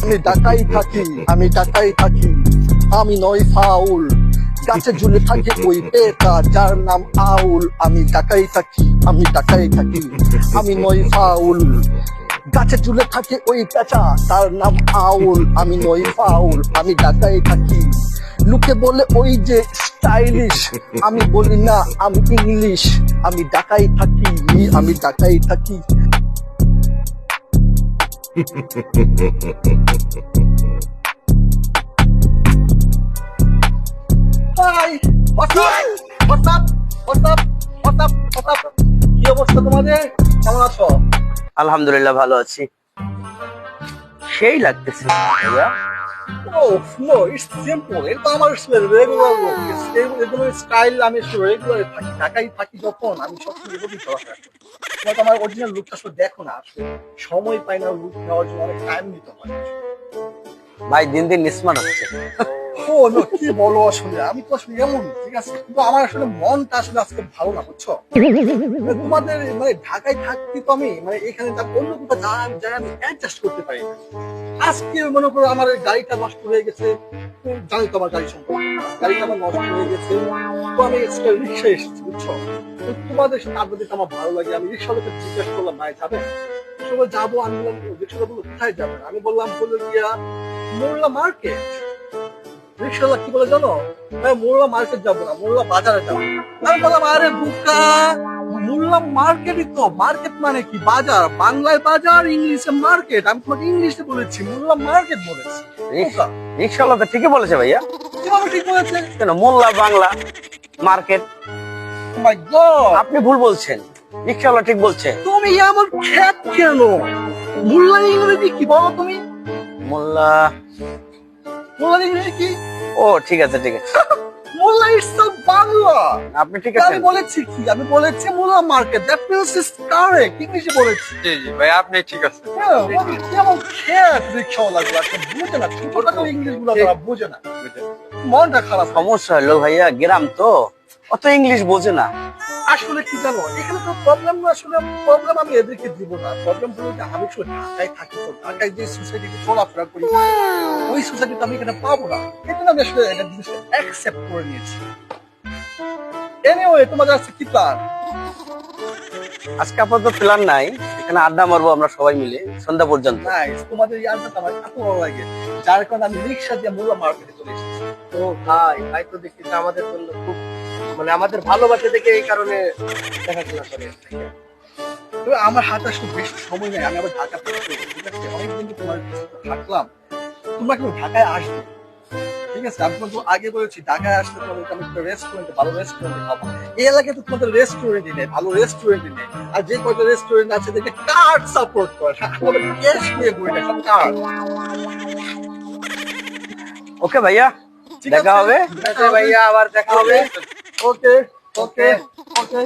আমি ঢাকায় থাকি, আমি ঢাকায় থাকি, আমি নয় ফাউল। গাছে ঝুলে থাকে ওই পেটা যার নাম আউল। আমি ঢাকায় থাকি, আমি ঢাকায় থাকি, আমি নয় ফাউল। গাছে ঝুলে থাকে ওই পেঁচা তার নাম আউল। আমি নয় ফাউল, আমি ঢাকায় থাকি। লোকে বলে ওই যে স্টাইলিশ, আমি বলি না আমি ইংলিশ। আমি ঢাকায় থাকি, আমি ঢাকায় থাকি। Hi, what's up? কি অবস্থা তোমাদের? কেমন আছো? আলহামদুলিল্লাহ ভালো আছি। সেই লাগতেছে ভাইয়া। Oh, no, it's simple. এটা আমার রেগুলার লোক। এগুলো স্টাইল আমি রেগুলার থাকি। ঢাকায় থাকি যখন আমি সবসময় এগুলোই চলাফেরা করি। তোমার তো আমার অরিজিনাল লুকটা আসলে দেখো না আসলে। সময় পাই না লুক নেওয়ার জন্য, অনেক টাইম নিতে হয়। ভাই দিন দিন স্মার্ট হচ্ছে। ও নো, কি বলো আসলে, আমি তো আসলে এমন, ঠিক আছে, কিন্তু আমার আসলে মনটা আসলে আজকে ভালো না, বুঝছো? তোমাদের মানে ঢাকায় থাকতে তো আমি মানে এখানে অন্য কোথাও যাই আমি অ্যাডজাস্ট করতে পারি না। আজকে মনে করো আমার গাড়িটা নষ্ট হয়ে গেছে, জানি তো আমার গাড়ি সম্পর্কে, গাড়িটা আমার নষ্ট হয়ে গেছে, তো আমি এক্সট্রা রিক্সা এসেছি, বুঝছো? তো তোমাদের সাথে আড্ডা দিতে আমার ভালো লাগে। আমি রিক্সাওয়ালাকে জিজ্ঞেস করলাম, ভাই যাবে? সবাই যাবো, আমি বললাম রিক্সাওয়ালা বললো কোথায় যাবেন? আমি বললাম হলো গিয়া মোল্লা মার্কেট। রিক্সাওয়ালা কি বলে জানো? মোল্লা মার্কেট যাবো না, মোল্লা বাজারে যাবো। আমি বললাম আরে বোকা, মোল্লা মার্কেটই তো। মার্কেট মানে কি? বাজার। বাংলায় বাজার, ইংলিশে মার্কেট। আমি তোমাকে ইংলিশে বলেছি, মোল্লা মার্কেট বলেছি। বোকা। রিক্সাওয়ালা তো ঠিকই বলেছে ভাইয়া। কিভাবে ঠিক বলেছে? কেন Molla Bangla market? Oh my God! আপনি ভুল বলছেন, রিক্সাওয়ালা ঠিক বলছে। তুমি এমন খ্যাত কেন? মোল্লা ইংরেজি কি বলো তুমি? মোল্লা, মোল্লা ইংরেজি কি? ও ঠিক আছে ঠিক আছে, মোল্লা ইটস বাংলা। আপনি ঠিক আছে। আমি বলেছি কি? আমি বলেছি Molla market. That means is correct. ইংলিশে বলেছি। জি জি ভাই, আপনি ঠিক আছে। হ্যাঁ, মানে কেমন খ্যাত রিক্সাওয়ালাগুলো আছে, বুঝে না, ছোটখাটো ইংলিশ গুলো তারা বোঝে না। মনটা খারাপ হয়। সমস্যা হলো ভাইয়া, গ্রাম তো অত ইংলিশ বোঝে না। আসলে কি জানো, এখানে তো প্রবলেম আসলে, প্রবলেম আমি এদেরকে দিব না। প্রবলেম হলো যে আমি শুধু ঢাকায় থাকি, তো ঢাকায় যে সোসাইটিতে চলাফেরা করি ওই সোসাইটিতে আমি এখানে পাবো না। এটা আমি আসলে একটা জিনিস অ্যাকসেপ্ট করে নিয়েছি। এনিওয়ে, তোমাদের আছে কি প্ল্যান? আজকে আপাতত প্ল্যান নাই, এখানে আড্ডা মারবো আমরা সবাই মিলে সন্ধ্যা পর্যন্ত। নাইস, তোমাদের এই আড্ডাটা আমার এত ভালো লাগে, যার কারণে আমি রিক্সা দিয়ে মোল্লা মার্কেটে চলে এসেছি। তো ভাই ভাই তো দেখছি যে আমাদের জন্য খুব মানে আমাদের ভালোবাসা থেকে এই কারণে দেখাশোনা করে। তবে আমার হাতে আসলে বেশি সময় নেই, আমি আবার ঢাকা থাকতে হবে, ঠিক আছে? অনেকদিন তো তোমার কাছে থাকলাম, তোমরা কিন্তু ঢাকায় আসবে, ঠিক আছে? আমি তোমাকে আগে বলেছি ঢাকায় আসলে তোমাদের আমি একটা রেস্টুরেন্টে, ভালো রেস্টুরেন্টে খাবো। এই এলাকায় তো তোমাদের রেস্টুরেন্টই নেই, ভালো রেস্টুরেন্টই নেই। আর যে কয়টা রেস্টুরেন্ট আছে দেখে কার্ড সাপোর্ট করে, আমাদের ক্যাশ দিয়ে বই না, সব কার্ড। ওকে ভাইয়া, ঠিক দেখা আছে? হবে। ঠিক আছে ভাইয়া, আবার দেখা হবে। ওকে ওকে ওকে।